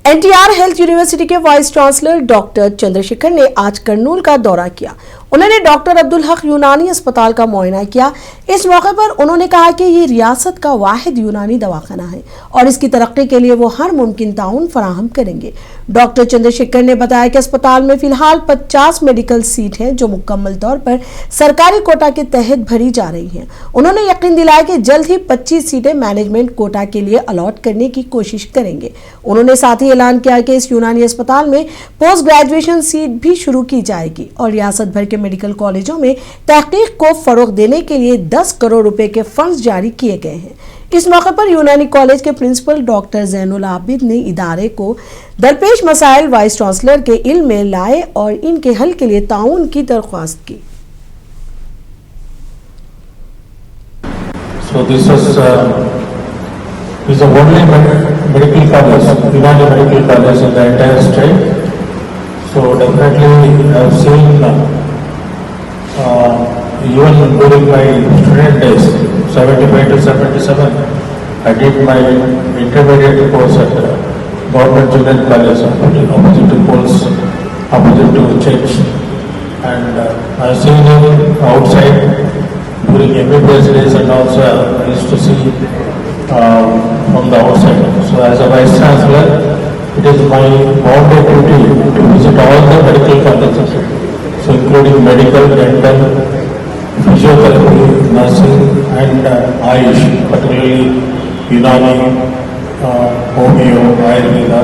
NTR health university के vice chancellor doctor Chandrashekhar ने आज करनूल का दौरा किया। उन्होंने डॉक्टर अब्दुल हक यूनानी अस्पताल का मुआयना किया। इस मौके पर उन्होंने कहा कि ये रियासत का वाहिद यूनानी दवाखाना है और इसकी तरक्की के लिए वो हर मुमकिन ताउन फराहम करेंगे। डॉक्टर चंद्रशेखर ने बताया कि अस्पताल में फिलहाल 50 मेडिकल सीट हैं जो मुकम्मल तौर पर सरकारी कोटा के तहत भरी जा रही हैं। उन्होंने यकीन दिलाया कि जल्द ही 25 सीटें मैनेजमेंट कोटा के लिए अलॉट करने की कोशिश करेंगे। उन्होंने साथ ही ऐलान किया कि इस यूनानी अस्पताल में पोस्ट ग्रेजुएशन सीट भी शुरू की जाएगी और रियासत भर के मेडिकल कॉलेजों में तहकीक को फरोग देने के लिए 10 करोड़ रुपए के फंड्स जारी किए गए हैं। इस मौके पर यूनानी कॉलेज के प्रिंसिपल डॉक्टर ज़ैनुल आबिद ने इदारे को दरपेश मसाइल वाइस चांसलर के इल्म में लाए और इनके हल के लिए ताउन की दरख्वास्त की। So this is the only medical college, Unani medical college in the entire state. So definitely I have seen even during my student days, 75 to 77, I did my intermediate course at Government Junior College, opposite to Poles, opposite to church, and I have seen him outside during MBBS days, and also I used to see from the outside. So as a Vice Chancellor, it is my bounden duty to visit all the medical colleges, so including medical, dental, physiotherapy, nursing and Ayush, particularly Unani, Homeo, Ayurveda,